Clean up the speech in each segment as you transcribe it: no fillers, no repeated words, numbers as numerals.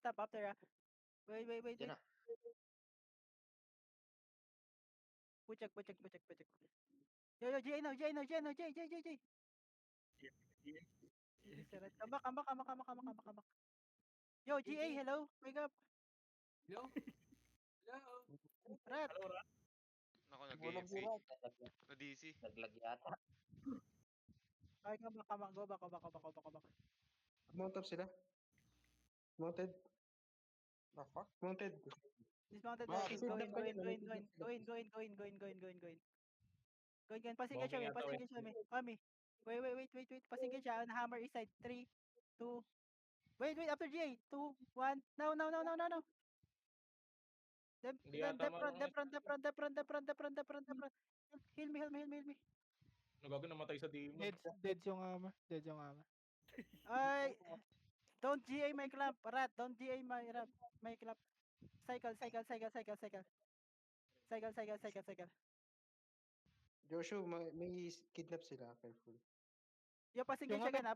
stop after Wait. Yan na. Puchek. Yo, GA now. J. Come back. Yo, GA, hello. Wake up. Hello? Rat. Hello, Rat. Ako Bulog si nag-AFK. Rod. Na-DC. Naglag yata. Okay, come back. Go back. Mount up sila. Mounted. The fuck? Mounted. Dismounted. Ah, Go feed in. lang kanina, may feed Go in. Passing Bombing siya, yata, passing siya, Ami. Wait. Passing siya on hammer east side. 3, 2. Wait, after GA. 2, 1. No. Hindi yata The front. Heal me. Nagago namatay sa demon. Dead yung armor. Ay, don't GA my clamp, Rat. Don't GA my clamp. Cycle. Joshua, may kidnap sila. Careful. Yo, passing Yung gauge again,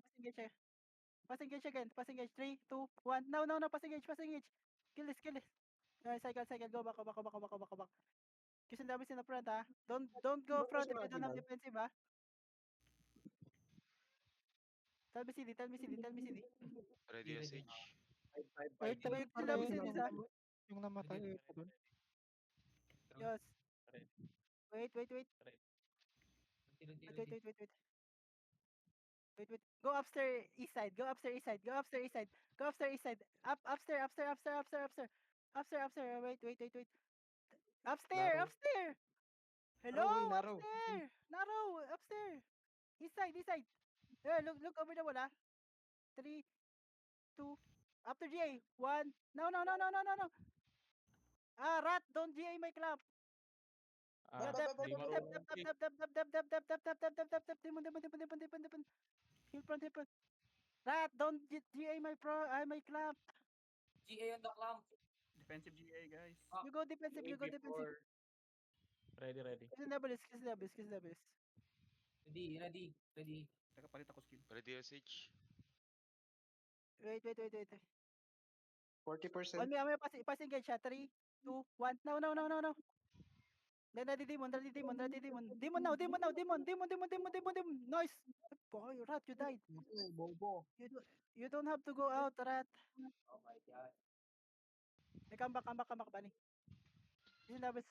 Passing gauge again. 3, 2, 1. No, passing gauge. Kill this. Cycle. Go back. Kasi ang dami sila front, ha. Don't go front if you don't have defensive, ha. Tell me CD. Ready SH. Wait, Wait, sila pare, CD, ha. yung namatay ito dun. Yes. Wait. Ready. Wait. Go upstairs east side. Upstairs. Wait. Upstairs. Hello, Narrow. upstairs. Narrow, upstairs. East side. Yeah, look over the wall, ah. 3, 2. After GA. 1. No. Rat, don't GA my clamp. Di marunong. Demon. Heal front. Rat, don't GA my clamp. GA on the clamp. Defensive GA, guys. You go defensive. Ready. Kiss levels. Ready. Teka, palit ako skill. Ready SH. Wait. 40%. On me, passing gauge siya. 3, 2, 1. No. Then ready demon. Demon now. Nice. Boy, Rat, you died. Bobo. You don't have to go out, Rat. Oh my god. Hey, come back, Bunny. Kiss levels.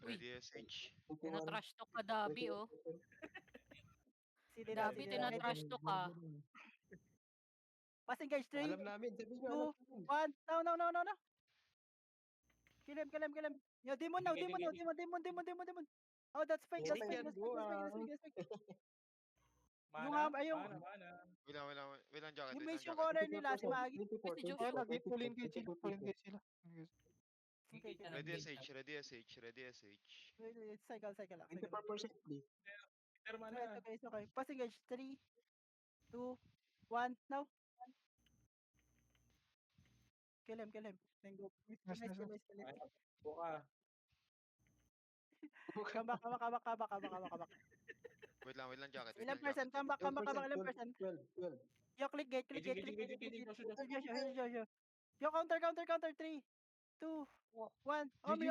Ready SH. Tinatrash talk ka, Dabi, oh. Dabi, tinatrash talk ka. Passing gauge. 3, Alam namin. Sabi nyo, 2, 1. No. Kill him. Yo, demon now. Demon. Oh, that's fake. That's fake. Mana. Yung Wait lang, jacket. yung mission corner nila, si Magi. Kaya full engage sila. Okay. Ready SH. Wait, cycle lang. 24% please. Peter, mana. It's okay. Passing gauge. 3, 2, 1. Now. Kill him. Then go. Nice. Buka. Come back. Wait lang, jacket. Ilang person? Come back. Ilang person? 12. Yo, click gate. Joshua. Yo, counter. 3, 2, 1. Omi.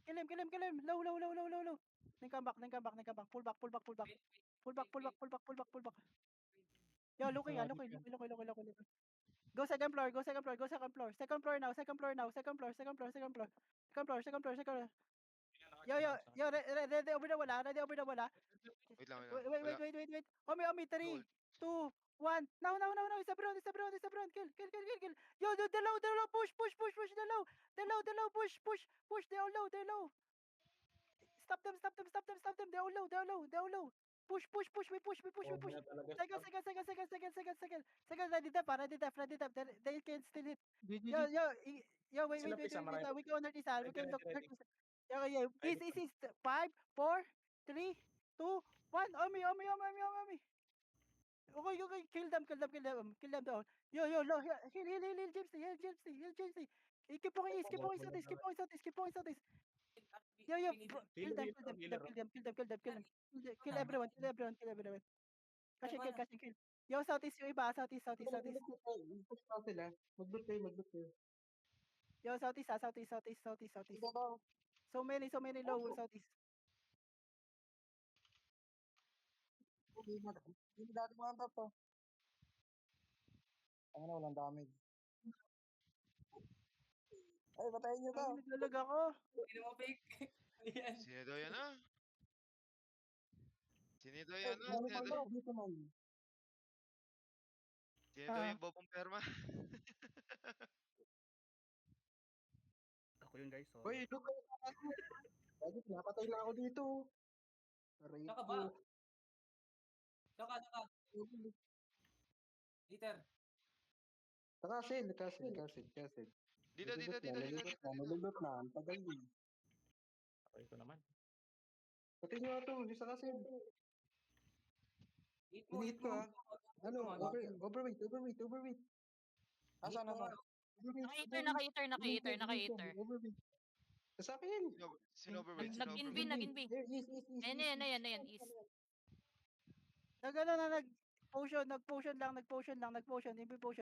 Kill him. Low. Then come back. Pull back. Yo, looking. Go second floor. Second floor now. Yo, ready over the wala. Wait lang. Wait. Omi, 3, 2, 1. No. It's a brown. Kill. Yo, the low. Push. The low. Push. They're low. Stop them. They're all low. Push. We push. Second. Ready tap. They can still hit. Yo, wait. Sila pisa, marami. We counter this. We can look. Ready. Yeah. Easy. 5, 4, 3, 2, 1. Omi. Okay. Kill them down. Yo. Heal Gypsy. Keep going southeast. Yo. Kill them. Kill everyone. Catch and kill. Yo, southeast yung iba. Southeast. Mag-push pa sila. Mag-loot kayo. Yo, southeast. So many low southeast. Ay, naglalag ako. Hindi mo fake. Ayan. Sino daw yan ah? Sino daw yan ah? Sino daw Ah. yung bobong perma? Ako yun guys, Hoy, sorry. look kayo sa akin. Lagi, napatay na ako dito. Aray Saka ko. ba? Saka. Liter. Castle. Dito. Nalulot na. Ang tagal din. Okay ko naman. Pati nyo ito, yung sa castle. Eat mo. Init ko ah. Ano, overweight. Asan? Naka-eater. Overweight. Sa akin. Sino overweight? Nag-invi. Ayan, east. Nag-potion lang. Invi potion.